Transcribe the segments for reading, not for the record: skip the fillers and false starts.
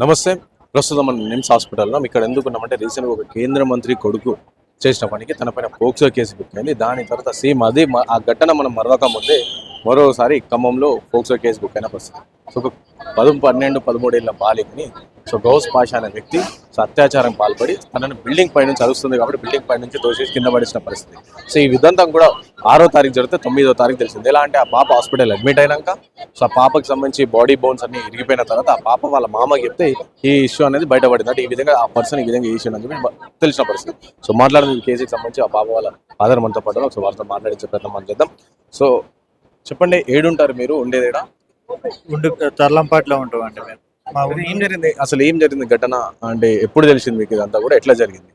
నమస్తే. ప్రస్తుతం మనం నిమ్స్ హాస్పిటల్లో ఇక్కడ ఎందుకున్నామంటే రీసెంట్గా ఒక కేంద్ర మంత్రి కొడుకు చేసిన పనికి తన పైన పోక్సో కేసు బుక్ అయింది. దాని తర్వాత సేమ్ అది ఆ ఘటన మనం మరొక ముందే మరోసారి ఖమ్మంలో పోక్సో కేసు బుక్ అయిన పరిస్థితి. సో ఒక 12, 13 ఏళ్ల బాలికని గౌస్ పాషా అనే వ్యక్తి అత్యాచారం పాల్పడి తనను బిల్డింగ్ పై నుంచి అరుస్తుంది కాబట్టి బిల్డింగ్ పై నుంచి తోసేసి కింద పడేసిన పరిస్థితి. సో ఈ విధంతం కూడా 6వ తారీఖు జరిగితే 9వ తారీఖు తెలిసింది. ఎలా అంటే ఆ పాప హాస్పిటల్ అడ్మిట్ అయినాక ఆ పాపకి సంబంధించి బాడీ బోన్స్ అన్ని ఇరిగిపోయిన తర్వాత ఆ పాప వాళ్ళ మామకి చెప్తే ఈ ఇష్యూ అనేది బయటపడింది. అంటే ఈ విధంగా ఆ పర్సన్ ఈ విధంగా చేసిండు అని చెప్పి తెలిసిన పరిస్థితి. సో మాట్లాడిన ఈ కేసుకి సంబంధించి ఆ పాప వాళ్ళ ఫాదర్ మనతో పాటు సో వారితో మాట్లాడించే ప్రయత్నం మనం చేద్దాం. సో చెప్పండి, ఏడుంటారు మీరు ఉండేదేడా? తర్లంపాట్లో ఉంటామండి మేము. మా ఏం జరిగింది, అసలు ఏం జరిగింది ఘటన? అంటే ఎప్పుడు తెలిసింది మీకు ఇదంతా కూడా, ఎట్లా జరిగింది?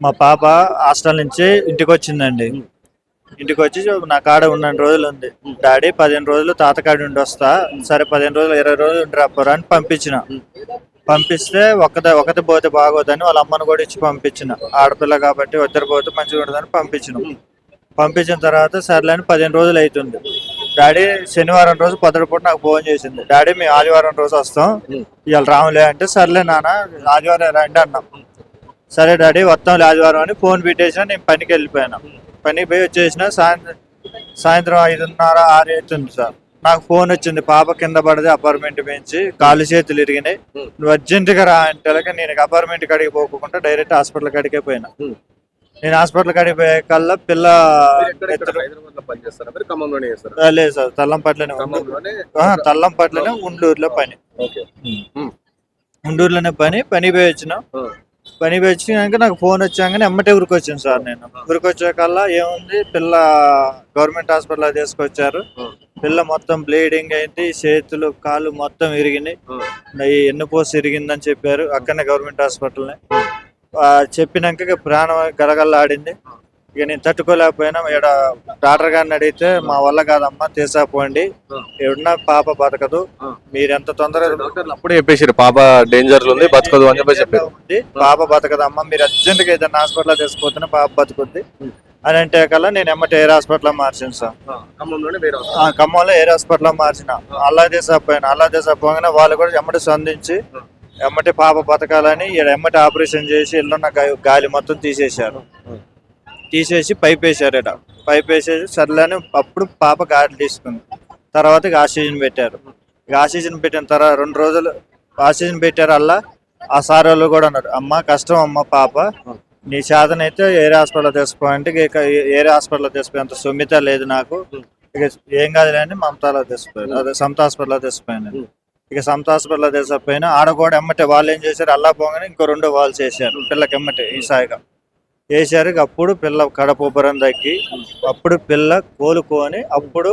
మా పాప హాస్టల్ నుంచి ఇంటికి వచ్చిందండి. ఇంటికి వచ్చి నా కాడ ఉన్న రోజులు ఉంది. డాడీ 15 రోజులు తాతకాడి ఉండి వస్తా, సరే 15 రోజులు 20 రోజులు ఉండి రాపోరా అని పంపించిన. పంపిస్తే ఒకటి పోతే బాగోదని వాళ్ళ అమ్మను కూడా ఇచ్చి పంపించిన. ఆడపిల్ల కాబట్టి ఇద్దరు పోతే మంచిగా ఉంటుందని పంపించిన తర్వాత సర్లేని 15 రోజులు అవుతుంది. డాడీ శనివారం రోజు పొద్దుపూట నాకు ఫోన్ చేసింది. డాడీ మేము ఆదివారం రోజు వస్తాం, ఇవాళ రాములే అంటే సర్లే నాన్న ఆదివారం రండి అన్నాం. సరే డాడీ వస్తాంలే ఆదివారం అని ఫోన్ పెట్టేసిన. నేను పనికి వెళ్ళిపోయాను. పనికి పోయి వచ్చేసిన. సాయంత్రం 5:30, 6 అవుతుంది సార్. నాకు ఫోన్ వచ్చింది, పాప కింద పడితే అపార్ట్మెంట్ పెంచి కాళ్ళు చేతులు ఇరిగినాయి, నువ్వు అర్జెంటుగా రా అంటే నేను అపార్ట్మెంట్ కాడికి పోకుండా డైరెక్ట్ హాస్పిటల్ కాడికే పోయినా. నేను హాస్పిటల్ కాడికి పోయే కల్లా పిల్ల లేదు సార్, తల్లంపట్లోనే ఉండూరులో పని. ఉండూరులోనే పని పోయి వచ్చిన. పని పోయి వచ్చినాక నాకు ఫోన్ వచ్చాకనే ఎమ్మటే ఊరికి వచ్చాను సార్. నేను ఊరికి వచ్చాకల్లా ఏముంది, పిల్ల గవర్నమెంట్ హాస్పిటల్ తీసుకొచ్చారు. పిల్ల మొత్తం బ్లీడింగ్ అయింది, చేతులు కాళ్ళు మొత్తం ఇరిగినాయి, ఎన్నుపోసి ఇరిగిందని చెప్పారు అక్కడనే గవర్నమెంట్ హాస్పిటల్నే. చెప్పినాక ప్రాణం గలగల్లాడింది. ఇక నేను తట్టుకోలేకపోయినా. ఇక్కడ డాక్టర్ గారిని అడిగితే మా వల్ల కాదమ్మా తీసాపోండి, ఎడున్నా పాప బతకదు, మీరు ఎంత తొందరగా అప్పుడే చెప్పేసారు పాప డేంజర్ ఉంది బతకదు అని చెప్పి చెప్పారు. పాప బతకదమ్మా, మీరు అర్జెంట్ గా ఏదైనా హాస్పిటల్ తీసుకుపోతేనే పాప బతుకుద్ది అని అంటే కల్లా నేను ఎమ్మటి ఎయిర్ హాస్పిటల్ మార్చాను సార్. ఖమ్మంలో ఎయిర్ హాస్పిటల్ మార్చిన. అల్లా తీసాపోయినా వాళ్ళు కూడా ఎమ్మటి స్పందించి ఎమ్మటి పాప బతకాలని ఎమ్మటి ఆపరేషన్ చేసి ఇల్లున్న గాలి మొత్తం తీసేసి పైప్ వేసారు. పైప్ వేసేసి సర్లేని అప్పుడు పాప గాలి తీసుకుంది. తర్వాత ఆక్సిజన్ పెట్టారు. ఆక్సిజన్ పెట్టిన తర్వాత 2 రోజులు ఆక్సిజన్ పెట్టారు. అలా ఆ సార్ వాళ్ళు కూడా అన్నారు, అమ్మ కష్టం అమ్మ, పాప నీ శాతనైతే ఏరే హాస్పిటల్ తీసుకోవాలంటే ఏరే హాస్పిటల్ తీసుకునేంత సుమ్మిత లేదు నాకు, ఇక ఏం కాదులే అని మమతాలో తీసిపోయాను. అదే సమత హాస్పిటల్లో తీసిపోయాను. ఇక సమత హాస్పిటల్లో తీసిపోయినా ఆడ కూడా ఎమ్మటే వాళ్ళు ఏం చేశారు, అల్లా పోగానే ఇంకో 2 వాళ్ళు చేశారు పిల్లకి ఎమ్మటే ఈసాయిగా వేసారు. అప్పుడు పిల్ల కడప ఉబ్బరం తగ్గి అప్పుడు పిల్ల కోలుకొని అప్పుడు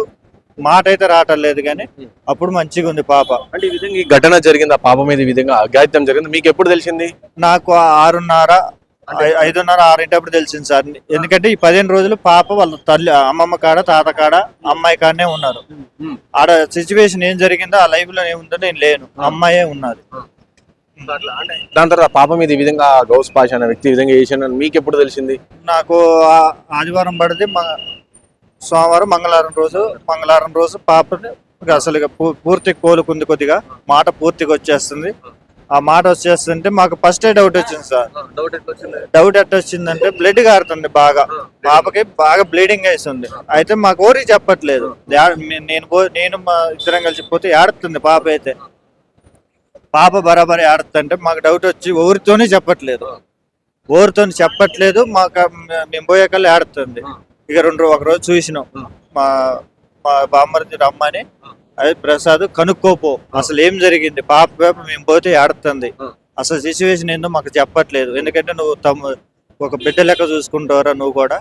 మాట అయితే రావటం లేదు, కానీ అప్పుడు మంచిగా ఉంది పాప. అంటే ఈ విధంగా ఈ ఘటన జరిగింది, ఆ పాప మీద ఈ విధంగా అఘాయిత్యం జరిగింది, మీకు ఎప్పుడు తెలిసింది? నాకు 6:30, 5:30, 6 అప్పుడు తెలిసింది సార్. ఎందుకంటే ఈ 15 రోజులు పాప వాళ్ళ తల్లి అమ్మమ్మ కాడ తాత కాడ అమ్మాయి కాడనే ఉన్నారు. ఆడ సిచ్యువేషన్ ఏం జరిగిందో ఆ లైఫ్ లో ఏముందో నేను లేను, అమ్మాయే ఉన్నది. దాని తర్వాత పాప మీద ఈ విధంగా గౌస్ పాషా అనే వ్యక్తి ఈ విధంగా చేసిన మీకు ఎప్పుడు తెలిసింది? నాకు ఆదివారం పడితే సోమవారం మంగళవారం రోజు పాపని అసలు పూర్తి కోలుకుంది. కొద్దిగా మాట పూర్తిగా వచ్చేస్తుంది. ఆ మాట వచ్చేస్తుంటే మాకు ఫస్ట్ డౌట్ వచ్చింది సార్. డౌట్ ఎట్ట వచ్చిందంటే బ్లడ్ కారుతుంది బాగా, పాపకి బాగా బ్లీడింగ్ వేస్తుంది. అయితే మాకు ఎవరికి చెప్పట్లేదు. నేను మా ఇద్దరం కలిసిపోతే ఏడుతుంది పాప. అయితే పాప బరాబరి ఆడుతుంటే మాకు డౌట్ వచ్చి ఎవరితోనే చెప్పట్లేదు. మాకు మేము పోయే కల్లా ఆడుతుంది. ఇక ఒక రోజు చూసినాం, మా బామ్మర్ది రమ్మని, అది ప్రసాద్ కనుక్కోపో అసలు ఏం జరిగింది, పాప మేము పోతే ఆడుతుంది, అసలు సిచ్యువేషన్ ఏందో మాకు చెప్పట్లేదు. ఎందుకంటే నువ్వు ఒక బిడ్డ లెక్క చూసుకుంటావురా, నువ్వు కూడా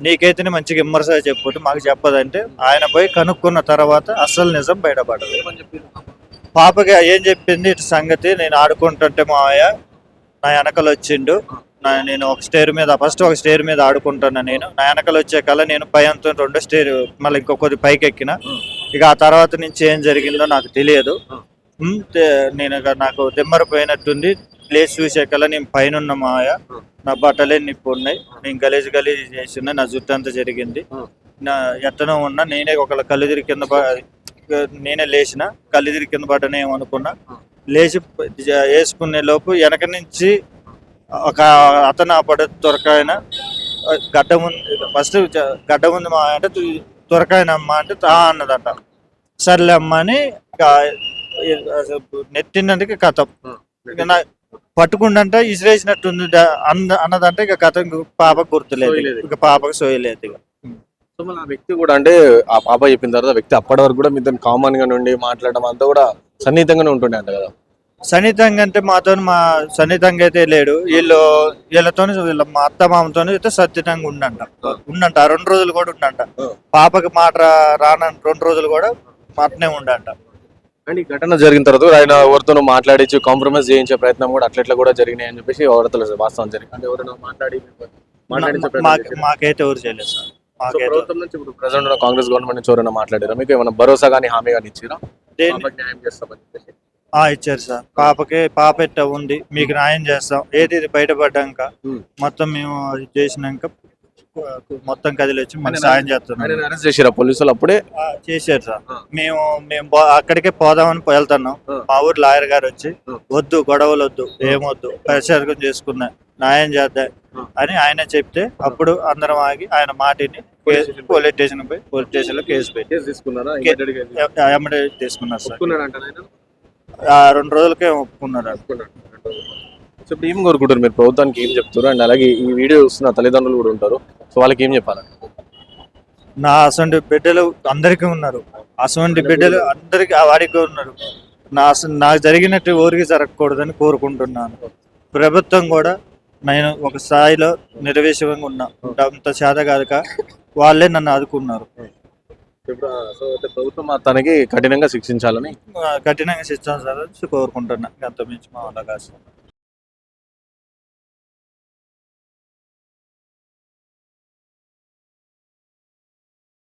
నీకైతేనే మంచిగా విమర్శ చెప్పు, మాకు చెప్పదంటే ఆయన పోయి కనుక్కున్న తర్వాత అసలు నిజం బయటపడదు. పాపకి ఏం చెప్పింది, ఇటు సంగతి నేను ఆడుకుంటుంటే మావయ్య నా వెనకలు వచ్చిండు, నేను ఒక స్టేర్ మీద ఆడుకుంటున్నా, నేను నా వెనకలు వచ్చే కల్లా నేను భయంతో 2వ స్టేర్ మళ్ళీ ఇంకొకటి పైకి ఎక్కిన. ఇక ఆ తర్వాత నుంచి ఏం జరిగిందో నాకు తెలియదు. నాకు దిమ్మరిపోయినట్టుంది. ప్లేస్ చూసే కల్లా నేను పైన ఉన్న మావయ్య, నా బట్టలే నిప్పు ఉన్నాయి, నేను గలీజ్ చేసిన, నా జుట్టు అంతా జరిగింది, నా ఎట్టనో ఉన్నా, నేనే ఒకళ్ళ కళ్ళు తిరిగి కింద నేనే లేచిన, కళ్ళు తిరిగి కింద పడ్డనేమనుకున్నా. లేచి వేసుకునే లోపు వెనక నుంచి ఒక అతను అప్పుడు దొరకాయన గడ్డ ముందు ఫస్ట్ గడ్డ ముందు మా అంటే దొరకాయన అమ్మ అంటే తా అన్నదంట. సర్లే అమ్మ అని నెట్టినందుకు కథం ఇక నా పట్టుకుండంట ఇసిరేసినట్టుంది అన్నదంటే ఇక కథం పాపకు గుర్తులేదు, ఇక పాపకు సోయలేదు. ఇక సో మళ్ళీ ఆ వ్యక్తి కూడా అంటే ఆ పాప చెప్పిన తర్వాత వ్యక్తి అప్పటి వరకు కూడా మీతో కామన్ గా నుండి మాట్లాడడం అంతా కూడా సన్నిహితంగానే ఉంటుండే అంట కదా. సన్నిహితంగా అంటే మాతో మా సన్నిహితంగా అయితే లేడు, వీళ్ళతో వీళ్ళ మా అత్త మామతో అయితే సన్నిహితంగా ఉండంట 2 రోజులు కూడా ఉండంట. పాపకి మాట రాన 2 రోజులు కూడా మాటనే ఉండంట. అండ్ ఈ ఘటన జరిగిన తర్వాత కూడా ఆయన ఎవరితోనూ మాట్లాడించి కాంప్రమైజ్ చేయించే ప్రయత్నం కూడా అట్లా కూడా జరిగినాయి అని చెప్పేసి వార్తలు వాస్తవం జరిగింది. అంటే ఎవరైనా మాట్లాడించే ప్రయత్నం చేశారా? మాకైతే ఎవరు చేయలేదు సార్. సో మాకైతే ప్రభుత్వం నుంచి ఇప్పుడు ప్రజెంట్ ఉన్న కాంగ్రెస్ గవర్నమెంట్ నుంచి ఎవరైనా మాట్లాడారా? మీకు ఏమైనా భరోసా కానీ హామీ కానీ ఇచ్చిరా? పాపకి న్యాయం చేస్తామని చెప్పేసి ఇచ్చారు సార్. పాప ఎట్ట ఉంది మీకు న్యాయం చేస్తాం, ఏది బయటపడ్డాక మొత్తం మేము అది చేసినాక మొత్తం కదిలి వచ్చి మనకి సాయం చేస్తున్నాం. ఆయన అరెస్ట్ చేసిరా పోలీసులు అప్పుడే? చేశారు సార్. మేము అక్కడికే పోదామని వెళ్తున్నాం. మా ఊరు లాయర్ గారు వచ్చి వద్దు గొడవలు వద్దు ఏమొద్దు పరిశీలన చేసుకున్నా న్యాయం చేద్దాం అని ఆయన చెప్తే అప్పుడు అందరం ఆగి ఆయన మాటిని పోలీస్ స్టేషన్ పోయి పోలీస్ స్టేషన్ లో కేసు పెట్టి తీసుకున్నారా? ఎమ్మడే తీసుకున్నారు సార్. ఒప్పుకున్నారంట ఆయన? 2 రోజులకే ఒప్పుకున్నారు. సో ఇప్పుడు ఏం కోరుకుంటారు మీరు? ప్రభుత్వానికి ఏం చెప్తారు? అండ్ అలాగే ఈ వీడియో చూస్తున్న తల్లిదండ్రులు కూడా ఉంటారు, సో వాళ్ళకి ఏం చెప్పాలి? నా అసలు బిడ్డలు అందరికీ ఉన్నారు, అసలు బిడ్డలు అందరికి వాడికి ఉన్నారు. నాకు జరిగినట్టు ఊరికి జరగకూడదని కోరుకుంటున్నాను. ప్రభుత్వం కూడా నేను ఒక స్థాయిలో నిర్వేశంగా ఉన్నా, అంత చేత కాదుక వాళ్ళే నన్ను ఆదుకున్నారు. ప్రభుత్వం తనకి కఠినంగా శిక్షించాలని కఠినంగా శిక్షించాలని కోరుకుంటున్నా. అంత మించి మా వల్ల కాదు.